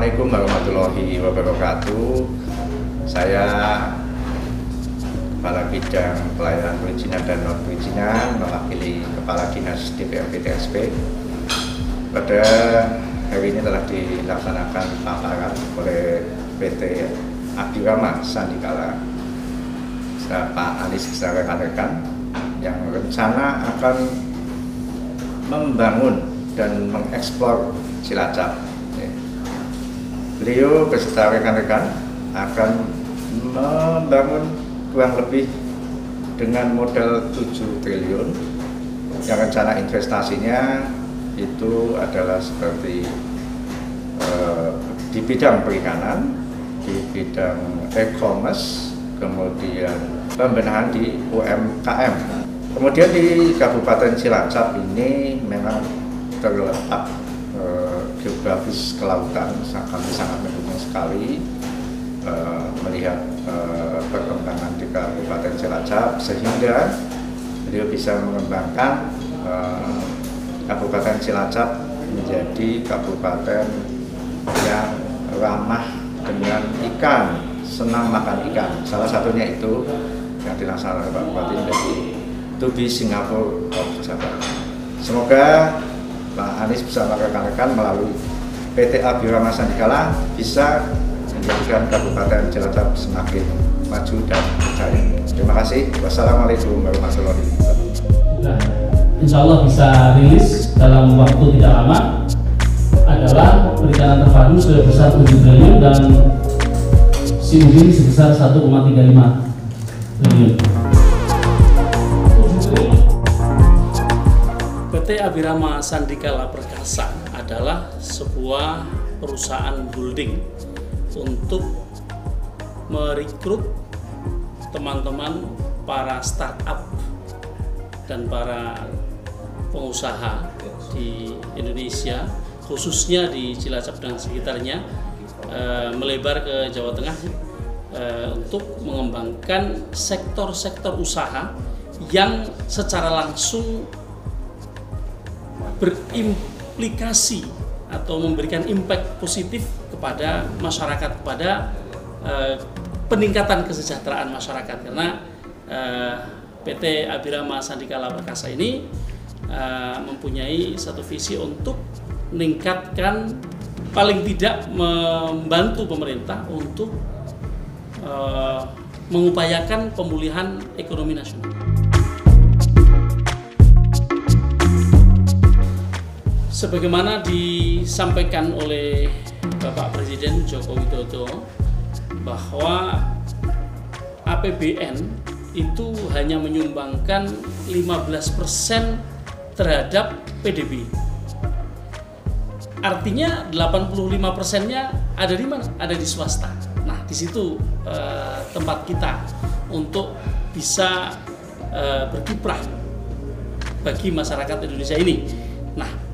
Assalamualaikum warahmatullahi wabarakatuh. Saya Kepala Bidang Pelayanan Perizinan dan Non-Perizinan mewakili Kepala Dinas DPRD TSP. Pada hari ini telah dilaksanakan paparan oleh PT Abirama Sandikala Pak Anies beserta rekan-rekan yang rencana akan membangun dan mengeksplor Cilacap. Beliau beserta rekan-rekan akan membangun kurang lebih dengan modal 7 triliun. Yang rencana investasinya itu adalah seperti di bidang perikanan, di bidang e-commerce, kemudian pembenahan di UMKM. Kemudian di Kabupaten Cilacap ini memang terletak geografis kelautan, kami sangat mendukung sekali melihat perkembangan di Kabupaten Cilacap, sehingga beliau bisa mengembangkan Kabupaten Cilacap menjadi kabupaten yang ramah dengan ikan, senang makan ikan. Salah satunya itu yang dilaksanakan Pak Bupati menjadi to be Singapore of Jakarta. Semoga Pak Anies bersama rekan-rekan melalui PT Abirama Sandikala bisa menjadikan Kabupaten Cilacap semakin maju dan jaya. Terima kasih. Wassalamualaikum warahmatullahi wabarakatuh. Nah, insya Allah bisa rilis dalam waktu tidak lama adalah perikanan terpadu sebesar 7 triliun dan CUD sebesar 1,35 triliun. PT Abirama Sandikala Perkasa adalah sebuah perusahaan holding untuk merekrut teman-teman para startup dan para pengusaha di Indonesia, khususnya di Cilacap dan sekitarnya, melebar ke Jawa Tengah untuk mengembangkan sektor-sektor usaha yang secara langsung berimplikasi atau memberikan impact positif kepada masyarakat, kepada peningkatan kesejahteraan masyarakat, karena PT Abirama Sandikala Perkasa ini mempunyai satu visi untuk meningkatkan, paling tidak membantu pemerintah untuk mengupayakan pemulihan ekonomi nasional. Sebagaimana disampaikan oleh Bapak Presiden Joko Widodo bahwa APBN itu hanya menyumbangkan 15% terhadap PDB. Artinya 85%-nya ada di mana? Ada di swasta. Nah, di situ tempat kita untuk bisa berkiprah bagi masyarakat Indonesia ini. Nah,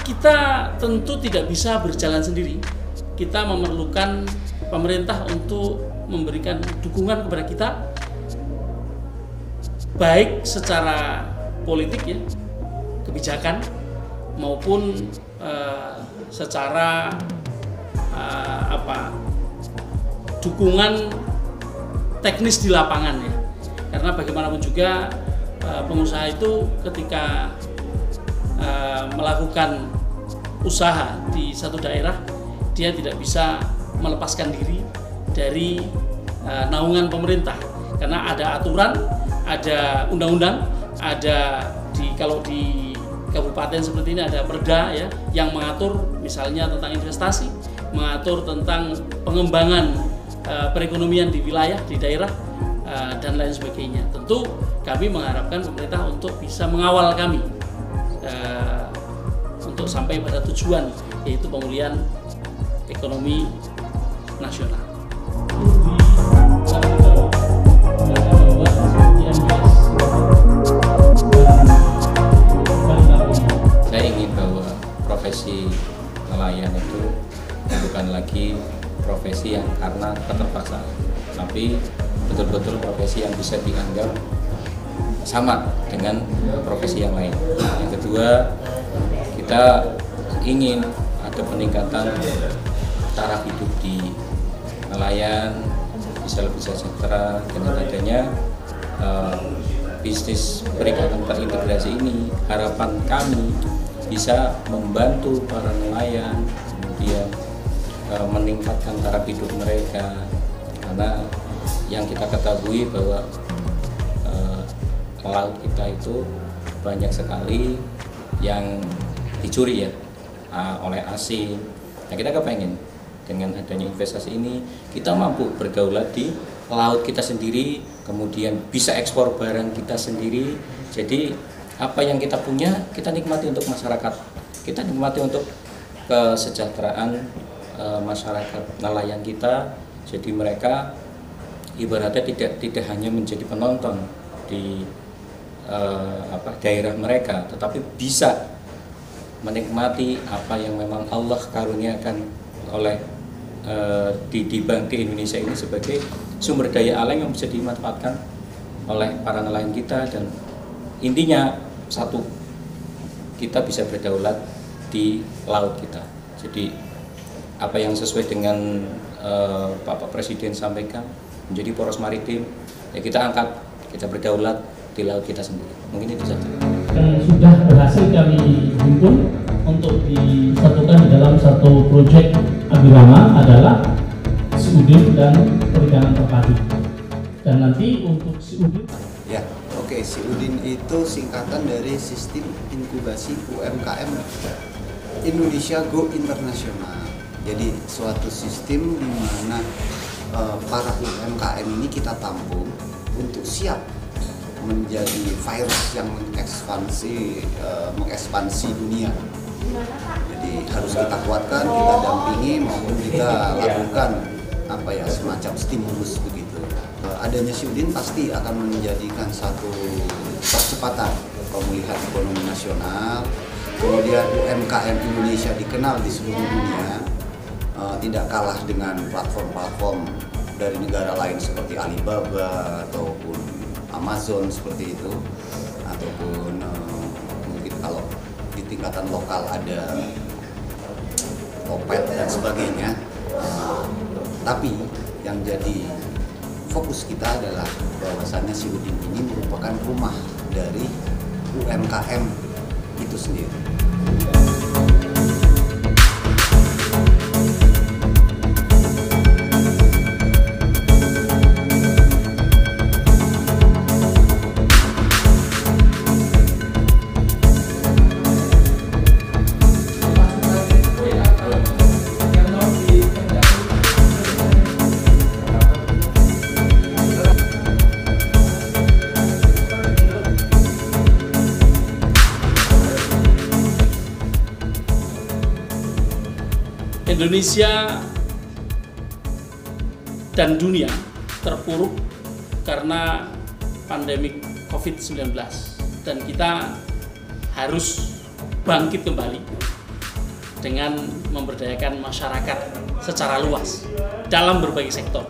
kita tentu tidak bisa berjalan sendiri. Kita memerlukan pemerintah untuk memberikan dukungan kepada kita, baik secara politik ya, kebijakan, maupun secara dukungan teknis di lapangan ya. Karena bagaimanapun juga pengusaha itu ketika melakukan usaha di satu daerah, dia tidak bisa melepaskan diri dari naungan pemerintah, karena ada aturan, ada undang-undang, ada kalau di kabupaten seperti ini ada perda ya yang mengatur misalnya tentang investasi, mengatur tentang pengembangan perekonomian di wilayah, di daerah, dan lain sebagainya. Tentu kami mengharapkan pemerintah untuk bisa mengawal kami untuk sampai pada tujuan, yaitu pemulihan ekonomi nasional. Saya ingin bahwa profesi nelayan itu bukan lagi profesi yang karena keterpaksaan, tapi betul-betul profesi yang bisa dianggap sama dengan profesi yang lain. Yang kedua, kita ingin untuk peningkatan taraf hidup di nelayan bisa lebih sejahtera dengan adanya bisnis perikanan terintegrasi ini. Harapan kami bisa membantu para nelayan kemudian meningkatkan taraf hidup mereka, karena yang kita ketahui bahwa laut kita itu banyak sekali yang dicuri ya oleh asing. Nah, kita kepengen dengan adanya investasi ini kita mampu berdaulat di laut kita sendiri, kemudian bisa ekspor barang kita sendiri. Jadi apa yang kita punya kita nikmati untuk masyarakat, kita nikmati untuk kesejahteraan masyarakat nelayan kita. Jadi mereka ibaratnya tidak hanya menjadi penonton di daerah mereka, tetapi bisa menikmati apa yang memang Allah karuniakan oleh di Indonesia ini sebagai sumber daya alam yang bisa dimanfaatkan oleh para nelayan kita. Dan intinya satu, kita bisa berdaulat di laut kita. Jadi apa yang sesuai dengan Bapak Presiden sampaikan, menjadi poros maritim, ya kita angkat, kita berdaulat di laut kita sendiri. Mungkin itu saja. Yang sudah berhasil kami himpun untuk disatukan di dalam satu proyek Abirama adalah SIUDIN dan perikanan terpadu. Dan nanti untuk SIUDIN, ya, oke, SIUDIN itu singkatan dari Sistem Inkubasi UMKM Indonesia Go Internasional. Jadi suatu sistem di mana para UMKM ini kita tampung untuk siap menjadi virus yang mengekspansi dunia. Jadi harus kita kuatkan, kita dampingi maupun kita lakukan semacam stimulus begitu. Adanya SIUDIN pasti akan menjadikan satu percepatan pemulihan ekonomi nasional. Kemudian UMKM Indonesia dikenal di seluruh dunia, tidak kalah dengan platform-platform dari negara lain seperti Alibaba ataupun Amazon seperti itu, ataupun mungkin kalau di tingkatan lokal ada Topet dan sebagainya. Tapi yang jadi fokus kita adalah bahwasannya SIUDIN ini merupakan rumah dari UMKM itu sendiri. Indonesia dan dunia terpuruk karena pandemi COVID-19 dan kita harus bangkit kembali dengan memberdayakan masyarakat secara luas dalam berbagai sektor.